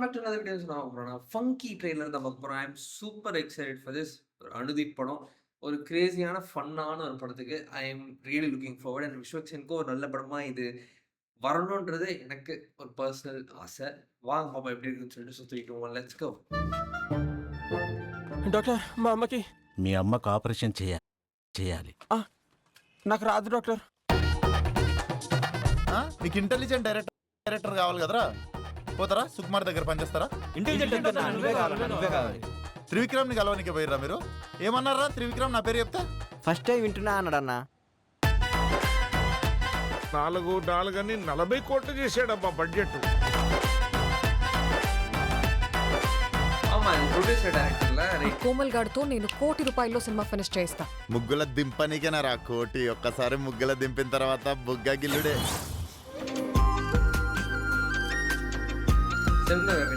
Welcome back to another videos. நான் funky trailer தான் பார்க்க போறோம். I am super excited for this Anudeep படம். ஒரு கிரேசியான, ஃபன்னான ஒரு படத்துக்கு I am really looking forward. And விஸ்வக்சேனுக்கும் ஒரு நல்ல படமா இது வரணுன்றது எனக்கு ஒரு பர்சனல் ஆசை. வாங்க பாப்பா எப்படி இருக்குன்னு சொல்லிட்டு சுத்திட்டு லெட்ஸ் கோ. డాక్టర్ మా అమ్మకి మీ అమ్మకు ఆపరేషన్ చేయాలి. నాకు రాదు డాక్టర్. నీకు ఇంటెలిజెంట్ డైరెక్టర్ కావాలి కదరా. పోతారా సుకుమార్ దగ్గర పనిచేస్తారా? త్రివిక్రమ్ ని కలవనికి పోయిర్రా మీరు? ఏమన్నారా త్రివిక్రమ్ నా పేరు చెప్తే? ఫస్ట్ టైం వింటున్నా అన్నాడన్నా. 4 అని 40 కోట్లు చేశాడబ్బా బడ్జెట్. కోమల్ గాడితో నేను ₹1 కోటి సినిమా ఫినిష్ చేస్తా. ముగ్గుల దింపనికేనా రా కోటి. ఒక్కసారి ముగ్గుల దింపిన తర్వాత బుగ్గ గిల్లుడే.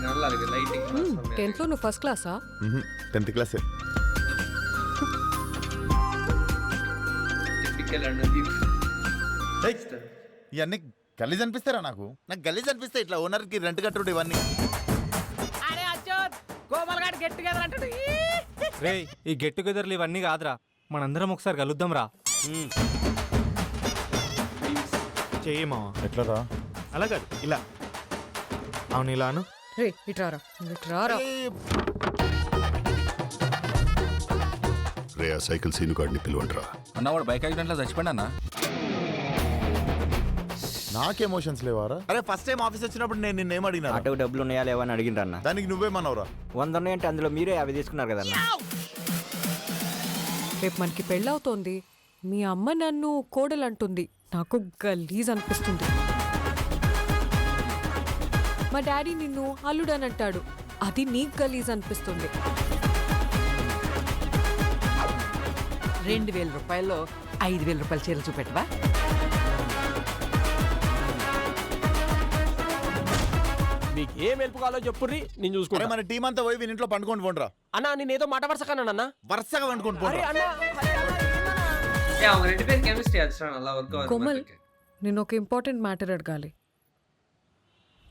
நல்லா இருக்கு லைட்டிங். 10th లో నువ్వు ఫస్ట్ క్లాసా? 10th class. టిపికల్ అనుదీప్. ఇవన్నీ గలీజ్ అనిపిస్తారా? నాకు గలీజ్ అనిపిస్తాయి ఇట్లా ఓనర్కి రెంట్ కట్టుడు ఇవన్నీ. రే ఈ గెట్ టుగెదర్లు ఇవన్నీ కాదురా, మనందరం ఒకసారి కలుద్దాం రా. చెయ్యమా ఎట్లా రా? అలా కాదు ఇలా. అవును ఇలాను. రే ఇట్రారా ఇట్రారా. రే ఆ సైకిల్ సీను గాడిని పిలువండిరా. అన్నవాడు బైక్ యాక్సిడెంట్లో చచ్చిపోయినా. నాకు ఎమోషన్స్ లేవారా? అరే ఫస్ట్ టైం ఆఫీస్ వచ్చినప్పుడు నేను నిన్నేం అడిగినా? ఆటోకి డబ్బులు ఉన్నాయా లేవా అని అడిగిండ్రు అన్న. దానికి నువ్వేమన్నావురా? 100 ఉన్నాయంటే అందులో మీరే 50 తీసుకున్నారు కదన్న. రేపు మనకి పెళ్ళవుతోంది. మీ అమ్మ నన్ను కోడలంటుంది. నాకు గలీజ్ అనిపిస్తుంది. మా డాడీ నిన్ను అల్లుడని అంటాడు. అది నీకు గలీజ్ అనిపిస్తుంది. 2000 రూపాయల్లో 5000 రూపాయల చీరలు చూపెట్టవా? మీకు ఏం హెల్ప్ కావాలో చెప్పుర్రి, నేను చూసుకుంటా. మన టీం అంతా పోయి వీని ఇంట్లో పండుకొని పోండిరా. అన్నా నేనేదో మాట వరుసకన్నా. వరుసగా పండుకొని పోండి. அவங்க ரெண்டு பேரும் கெமிஸ்ட்ரி ஆச்சுனா நல்லா வர்க் ஆகும். కోమల్, నేను ఒక ఇంపార్టెంట్ మ్యాటర్ అడగాలి.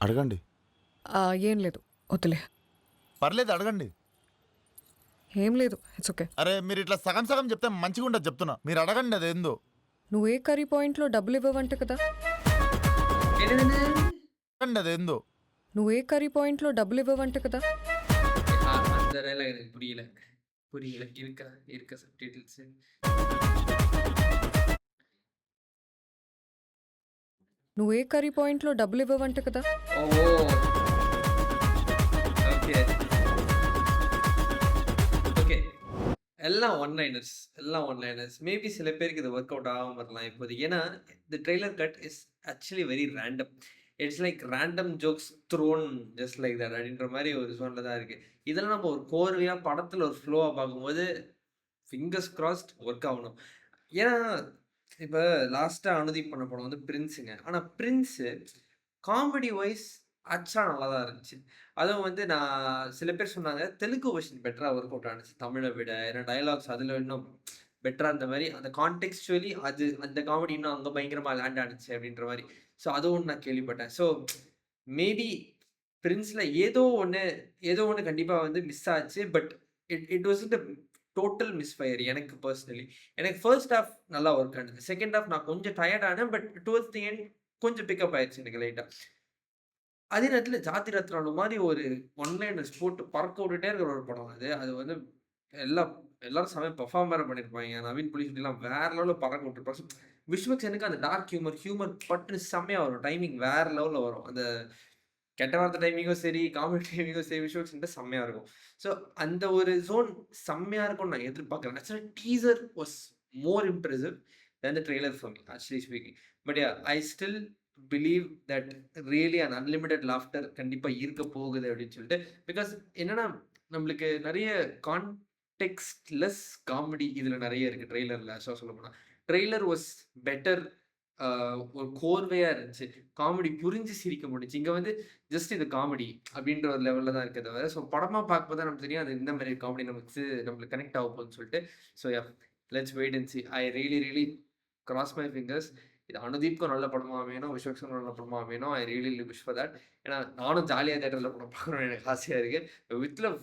అడగండి. ఏం లేదు, వద్దులే. పర్లేదు అడగండి. ఏం లేదు, ఇట్స్ ఓకే. అరే మీరు ఇట్లా సగం సగం చెప్తే మంచిగా ఉండదు చెప్తున్నా. మీరు అడగండి అదేందో. నువ్వు ఏ కర్రీ పాయింట్లో డబ్బులు ఇవ్వవంట కదా? అడగండి అదేందో. నువ్వు ఏ కర్రీ పాయింట్లో డబ్బులు ఇవ్వవంట కదా? அந்த டயலாக் எனக்கு புரியல இருக்க சப்டைட்டில்ஸ். నువ్వు ఏ కర్రీ పాయింట్లో డబ్బులు ఇవ్వవంట కదా? Oh okay okay. எல்லாம் ஒன் லைனர்ஸ் மேபி சில பேருக்கு இது ஒர்க் அவுட் ஆகாம வரலாம் இப்போதைக்கு. ஏன்னா the trailer cut is actually very random. It's like random jokes thrown just like that அப்படின்ற மாதிரி ஒரு ஜோனில் தான் இருக்குது. இதெல்லாம் நம்ம ஒரு கோர்வையாக படத்தில் ஒரு ஃப்ளோவாக பார்க்கும்போது ஃபிங்கர்ஸ் கிராஸ்ட் ஒர்க் ஆகணும். ஏன்னா இப்போ லாஸ்ட்டாக அனுதீப் பண்ண படம் வந்து பிரின்ஸுங்க. ஆனால் பிரின்ஸு காமெடி வைஸ் ஆக்சுவலாக நல்லா தான் இருந்துச்சு. அதுவும் வந்து நான் சில பேர் சொன்னாங்க தெலுங்கு வெர்ஷன் பெட்டராக ஒர்க் அவுட் ஆனிச்சு தமிழை விட. ஏன்னா டயலாக்ஸ் அதில் இன்னும் பெட்டராக இருந்த மாதிரி அந்த கான்டெக்ஸ்டுவலி அது அந்த காமெடி இன்னும் அங்கே பயங்கரமாக லேண்ட் ஆனிச்சு அப்படின்ற மாதிரி. ஸோ அதுவும் நான் கேள்விப்பட்டேன். ஸோ மேபி பிரின்ஸில் ஏதோ ஒன்று கண்டிப்பாக வந்து மிஸ் ஆச்சு. But it was the total misfire எனக்கு பர்சனலி. எனக்கு ஃபர்ஸ்ட் ஹாஃப் நல்லா ஒர்க் ஆனது. செகண்ட் ஹாஃப் நான் கொஞ்சம் டயர்ட் ஆனேன். பட் டுவர்ட்ஸ் தி எண்ட் கொஞ்சம் பிக்கப் ஆயிடுச்சு எனக்கு லைட்டாக. அதே நேரத்தில் ஜாதி ரத்னாலு மாதிரி ஒரு ஒன்லைனர்ஸ் போட்டு பறக்க விட்டுட்டே இருக்கிற ஒரு படம் அது. அது வந்து எல்லாரும் சமயம் பெர்ஃபார்ம் வேறு பண்ணியிருப்பாங்க. நவீன் புலிஸ்லாம் வேற லெவலில் பறக்க விட்டுருப்பாங்க. விஸ்வக்சேனுக்கு அந்த டார்க் ஹியூமர் பட்டு செம்மையாக வரும். டைமிங் வேற லெவலில் வரும். அந்த கெட்ட வார்த்தை டைமிங்கும் சரி, காமெடி டைமிங்கும் சரி, விஸ்வக்சேன் செம்மையாக இருக்கும். ஸோ அந்த ஒரு ஜோன் செம்மையாக இருக்கும்னு நான் எதிர்பார்க்குறேன். ஆக்சுவலாக teaser was more impressive than the trailer for me, actually speaking. But yeah, I still believe that really an unlimited laughter கண்டிப்பாக இருக்க போகுது அப்படின்னு சொல்லிட்டு. பிகாஸ் என்னன்னா நம்மளுக்கு நிறைய கான்டெக்ஸ்ட்லெஸ் காமெடி இதில் நிறைய இருக்குது ட்ரெய்லரில். ஸோ சொல்ல போனால் ட்ரெய்லர் வாஸ் பெட்டர். ஒரு கோர்வையாக இருந்துச்சு. காமெடி புரிஞ்சு சிரிக்க முடிஞ்சுச்சு. இங்கே வந்து ஜஸ்ட் இது காமெடி அப்படின்ற ஒரு லெவலில் தான் இருக்கிறத தவிர. ஸோ படமாக பார்க்கும்போது தான் நமக்கு தெரியும் அது இந்த மாதிரி காமெடி நம்மளுக்கு கனெக்ட் ஆக போகுதுன்னு சொல்லிட்டு. So yeah, let's wait and see. I really cross my fingers. இது அனுதீப்க்கும் நல்ல படமாக வேணும், விஸ்வக்ஸுக்கும் நல்ல படமாக வேணும். I really wish for that. ஏன்னா நானும் ஜாலியாக தேட்டரில் படம் பார்க்கணும்னு எனக்கு ஆசையாக இருக்குது. வித் லவ்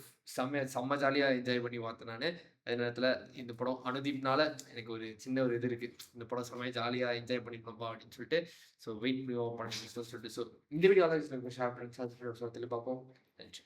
செம்ம ஜாலியாக என்ஜாய் பண்ணி பார்த்தேன் நான். அதே நேரத்தில் இந்த படம் அனுதீப்னால எனக்கு ஒரு சின்ன ஒரு இது இருக்குது, இந்த படம் செம்மையாக ஜாலியாக என்ஜாய் பண்ணிக்கணும்ப்பா அப்படின்னு சொல்லிட்டு. ஸோ வெயிட் பண்ணி படம் சொல்லிட்டு. ஸோ இந்த வீடியோ ஷேர் பண்ணி பார்ப்போம். நன்றி.